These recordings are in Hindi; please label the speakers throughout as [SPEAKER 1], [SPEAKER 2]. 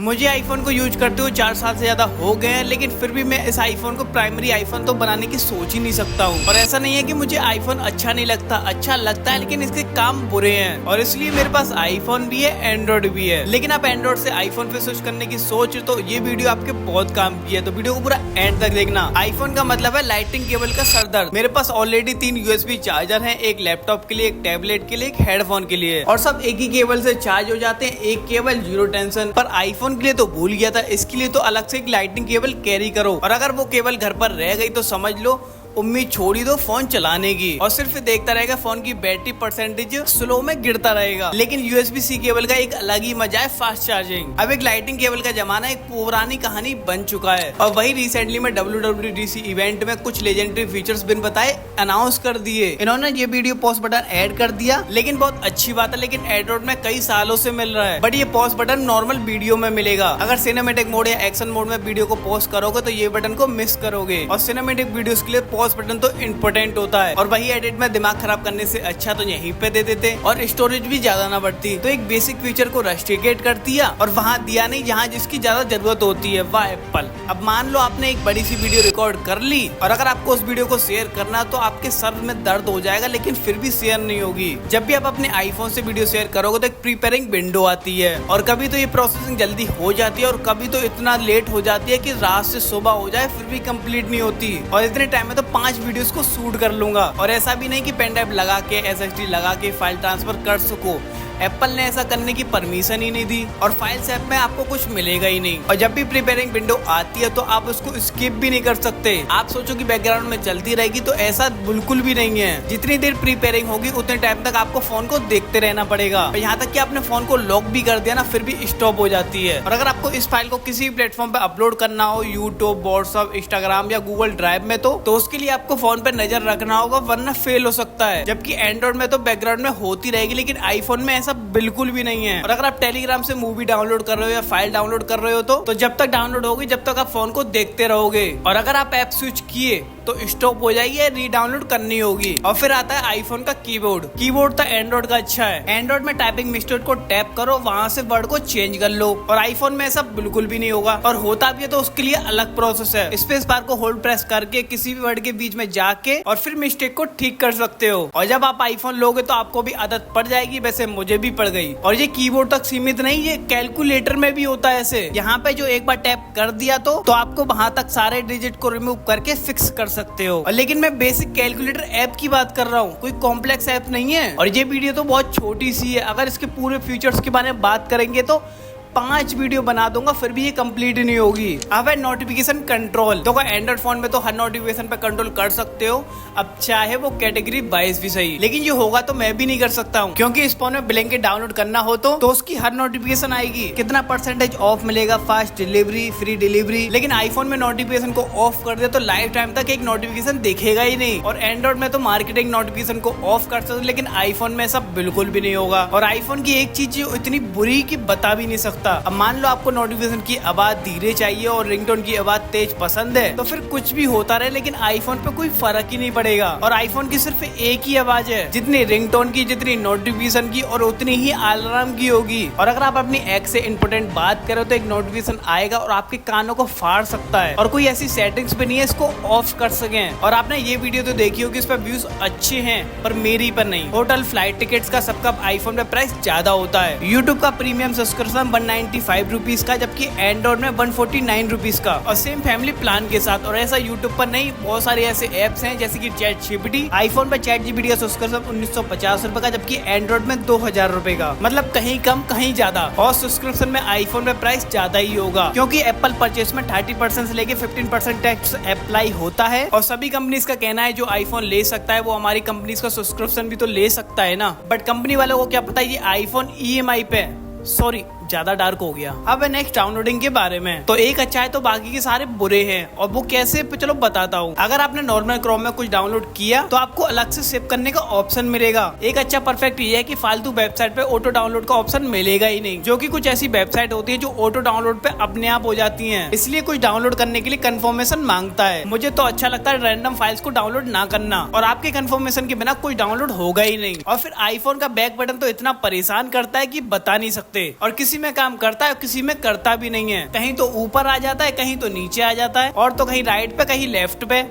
[SPEAKER 1] मुझे आईफोन को यूज करते हुए 4 साल से ज्यादा हो गए हैं, लेकिन फिर भी मैं इस आईफोन को प्राइमरी आईफोन तो बनाने की सोच ही नहीं सकता हूँ। और ऐसा नहीं है कि मुझे आईफोन अच्छा नहीं लगता, अच्छा लगता है, लेकिन इसके काम बुरे हैं और इसलिए मेरे पास आईफोन भी है, एंड्रॉइड भी है। लेकिन आप एंड्रॉइड से आईफोन पे स्विच करने की सोच तो ये वीडियो आपके बहुत काम की है, तो वीडियो को पूरा एंड तक देखना। आईफोन का मतलब है लाइटिंग केबल का सरदर्द। मेरे पास ऑलरेडी 3 USB चार्जर है, एक लैपटॉप के लिए, एक टैबलेट के लिए, एक हेडफोन के लिए, और सब एक ही केबल से चार्ज हो जाते हैं। एक केबल जीरो टेंशन। पर आईफोन के लिए तो भूल गया था, इसके लिए तो अलग से एक लाइटिंग केबल कैरी करो, और अगर वो केबल घर पर रह गई तो समझ लो उम्मीद छोड़ी दो फोन चलाने की, और सिर्फ देखता रहेगा फोन की बैटरी परसेंटेज स्लो में गिरता रहेगा। लेकिन USB-C केबल का एक अलग ही मजा है, फास्ट चार्जिंग। अब एक लाइटिंग केबल का जमाना एक पुरानी कहानी बन चुका है, और वही रिसेंटली में WWDC इवेंट में कुछ लेजेंडरी फीचर्स बिन बताए अनाउंस कर दिए। इन्होंने ये वीडियो पॉज बटन ऐड कर दिया, लेकिन बहुत अच्छी बात है, लेकिन एंड्रॉइड में कई सालों से मिल रहा है, बट ये पॉज बटन नॉर्मल वीडियो में मिलेगा। अगर सिनेमेटिक मोड या एक्शन मोड में वीडियो को पॉज करोगे तो ये बटन को मिस करोगे, और सिनेमेटिक वीडियोस के लिए पॉज बटन तो इम्पोर्टेंट होता है, और वही एडिट में दिमाग खराब करने से अच्छा तो यहीं पे दे देते और स्टोरेज भी ज्यादा ना बढ़ती। तो एक बेसिक फीचर को रेस्ट्रिकेट कर दिया और वहाँ दिया नहीं जहाँ जिसकी ज्यादा जरूरत होती है, वाह एप्पल। अब मान लो आपने एक बड़ी सी वीडियो रिकॉर्ड कर ली, और अगर आपको उस वीडियो को शेयर करना तो आपके सर में दर्द हो जाएगा, लेकिन फिर भी शेयर नहीं होगी। जब भी आप अपने आईफोन से वीडियो शेयर करोगे तो एक प्रीपेयरिंग विंडो आती है, और कभी तो ये प्रोसेसिंग जल्दी हो जाती है और कभी तो इतना लेट हो जाती है कि रात से सुबह हो जाए फिर भी कंप्लीट नहीं होती। और इतने टाइम में तो 5 वीडियोस को शूट कर लूंगा, और ऐसा भी नहीं कि पेन ड्राइव लगा के SSD लगा के फाइल ट्रांसफर कर सको। एप्पल ने ऐसा करने की परमिशन ही नहीं दी, और फाइल्स ऐप में आपको कुछ मिलेगा ही नहीं। और जब भी प्रिपेयरिंग विंडो आती है तो आप उसको स्किप भी नहीं कर सकते। आप सोचो कि बैकग्राउंड में चलती रहेगी, तो ऐसा बिल्कुल भी नहीं है। जितनी देर प्रिपेयरिंग होगी उतने टाइम तक आपको फोन को देखते रहना पड़ेगा, और यहाँ तक कि आपने फोन को लॉक भी कर दिया ना फिर भी स्टॉप हो जाती है। और अगर आपको इस फाइल को किसी प्लेटफॉर्म पे अपलोड करना हो, यूट्यूब, व्हाट्सएप, इंस्टाग्राम या गूगल ड्राइव में, तो उसके लिए आपको फोन पे नजर रखना होगा, वरना फेल हो सकता है। जबकि एंड्रॉइड में तो बैकग्राउंड में होती रहेगी, लेकिन आईफोन में ऐसा बिल्कुल भी नहीं है। और अगर आप टेलीग्राम से मूवी डाउनलोड कर रहे हो या फाइल डाउनलोड कर रहे हो तो जब तक डाउनलोड होगी जब तक आप फोन को देखते रहोगे, और अगर आप ऐप स्विच किए तो स्टॉप हो जाएगी या रीडाउनलोड करनी होगी। और फिर आता है आईफोन का कीबोर्ड। कीबोर्ड तो एंड्रॉइड का अच्छा है। एंड्रॉइड में टाइपिंग मिस्टेक को टैप करो, वहां से वर्ड को चेंज कर लो, और आईफोन में ऐसा बिल्कुल भी नहीं होगा, और होता भी है तो उसके लिए अलग प्रोसेस है। स्पेस बार को होल्ड प्रेस करके किसी भी वर्ड के बीच में जाके और फिर मिस्टेक को ठीक कर सकते हो। और जब आप आईफोन लोगे तो आपको भी आदत पड़ जाएगी, वैसे मुझे भी पड़ गई। और ये कीबोर्ड तक सीमित नहीं, ये कैलकुलेटर में भी होता है ऐसे। यहाँ पे जो एक बार टैप कर दिया तो आपको वहां तक सारे डिजिट को रिमूव करके फिक्स कर सकते हो। लेकिन मैं बेसिक कैलकुलेटर ऐप की बात कर रहा हूँ, कोई कॉम्प्लेक्स ऐप नहीं है। और ये वीडियो तो बहुत छोटी सी है, अगर इसके पूरे फीचर्स के बारे में बात करेंगे तो 5 वीडियो बना दूंगा, फिर भी ये कंप्लीट नहीं होगी। अब है नोटिफिकेशन कंट्रोल। तो एंड्रॉइड फोन में तो हर नोटिफिकेशन पे कंट्रोल कर सकते हो, अब चाहे वो कैटेगरी 22 भी सही, लेकिन ये होगा तो मैं भी नहीं कर सकता हूँ, क्योंकि इस फोन में ब्लिंकिट डाउनलोड करना हो तो उसकी हर नोटिफिकेशन आएगी, कितना % ऑफ मिलेगा, फास्ट डिलीवरी, फ्री डिलीवरी। लेकिन आईफोन में नोटिफिकेशन को ऑफ कर दे तो लाइफ टाइम तक एक नोटिफिकेशन दिखेगा ही नहीं। और एंड्रॉइड में तो मार्केटिंग नोटिफिकेशन को ऑफ कर सकते, लेकिन आईफोन में ऐसा बिल्कुल भी नहीं होगा। और आईफोन की एक चीज इतनी बुरी की बता भी नहीं सकता। अब मान लो आपको नोटिफिकेशन की आवाज धीरे चाहिए और रिंगटोन की आवाज तेज पसंद है, तो फिर कुछ भी होता रहे, लेकिन आईफोन पे कोई फर्क ही नहीं पड़ेगा। और आईफोन की सिर्फ एक ही आवाज है, जितनी रिंगटोन की, जितनी नोटिफिकेशन की, और उतनी ही अलार्म की होगी। और अगर आप अपनी एक्स से इंपोर्टेंट बात करो तो एक नोटिफिकेशन आएगा और आपके कानों को फाड़ सकता है, और कोई ऐसी सेटिंग्स भी नहीं है इसको ऑफ कर सके। और आपने ये वीडियो तो देखी होगी, इस पर व्यूज अच्छे हैं पर मेरी पर नहीं। होटल, फ्लाइट टिकट्स का सबका आईफोन पे प्राइस ज्यादा होता है। यूट्यूब का प्रीमियम सब्सक्रिप्शन 195 रुपीज का, जबकि एंड्रॉइड में 149 रुपीज का, और सेम फैमिली प्लान के साथ। और ऐसा यूट्यूब पर नहीं, बहुत सारे ऐसे एप्स हैं जैसे कि ChatGPT। आईफोन पर ChatGPT का सब्सक्रिप्शन 1950 रुपए का, जबकि एंड्रॉइड में 2000 रुपए का, मतलब कहीं कम कहीं ज्यादा। और सब्सक्रिप्शन में आईफोन में प्राइस ज्यादा ही होगा, क्योंकि एप्पल परचेस में 30% से लेके 15% टैक्स अप्लाई होता है। और सभी कंपनीज का कहना है जो आईफोन ले सकता है वो हमारी कंपनीज का सब्सक्रिप्शन भी तो ले सकता है ना। बट कंपनी वालों को क्या पता ये आईफोन EMI पे, सॉरी ज्यादा डार्क हो गया। अब है नेक्स्ट डाउनलोडिंग के बारे में। तो एक अच्छा है तो बाकी के सारे बुरे हैं, और वो कैसे चलो बताता हूँ। अगर आपने नॉर्मल क्रोम में कुछ डाउनलोड किया तो आपको अलग से सेव करने का ऑप्शन मिलेगा। एक अच्छा परफेक्ट ये है कि फालतू वेबसाइट पे ऑटो डाउनलोड का ऑप्शन मिलेगा ही नहीं, जो कि कुछ ऐसी वेबसाइट होती है जो ऑटो डाउनलोड पे अपने आप हो जाती है, इसलिए कुछ डाउनलोड करने के लिए कंफर्मेशन मांगता है। मुझे तो अच्छा लगता है रैंडम फाइल्स को डाउनलोड ना करना, और आपके कंफर्मेशन के बिना कुछ डाउनलोड होगा ही नहीं। और फिर आईफोन का बैक बटन तो इतना परेशान करता है कि बता नहीं सकते। और किसी किसी में काम करता है और किसी में करता भी नहीं है। कहीं तो ऊपर आ जाता है, कहीं तो नीचे आ जाता है, और तो कहीं राइट पे कहीं लेफ्ट पे,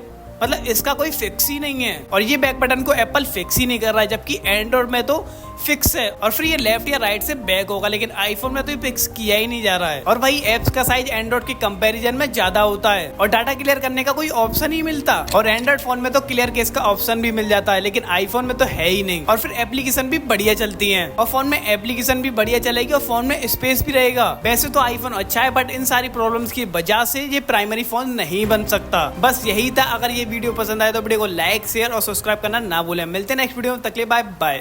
[SPEAKER 1] मतलब इसका कोई फिक्स ही नहीं है। और ये बैक बटन को एप्पल फिक्स ही नहीं कर रहा है, जबकि एंड्रॉइड में तो फिक्स है और फिर ये लेफ्ट या राइट से बैक होगा, लेकिन आईफोन में तो ये फिक्स किया ही नहीं जा रहा है। और वही एप्स का साइज एंड्रॉइड के कंपैरिजन में ज्यादा होता है और डाटा क्लियर करने का कोई ऑप्शन ही मिलता। और एंड्रॉइड फोन में तो क्लियर केस का ऑप्शन भी मिल जाता है, लेकिन आईफोन में तो है ही नहीं। और फिर एप्लीकेशन भी बढ़िया चलती है, और फोन में एप्लीकेशन भी बढ़िया चलेगी और फोन में स्पेस भी रहेगा। वैसे तो आईफोन अच्छा है, बट इन सारी प्रॉब्लम्स की वजह से ये प्राइमरी फोन नहीं बन सकता। बस यही था। अगर ये वीडियो पसंद आए तो वीडियो को लाइक, शेयर और सब्सक्राइब करना ना भूलें। मिलते हैं नेक्स्ट वीडियो में, तक के लिए बाय बाय।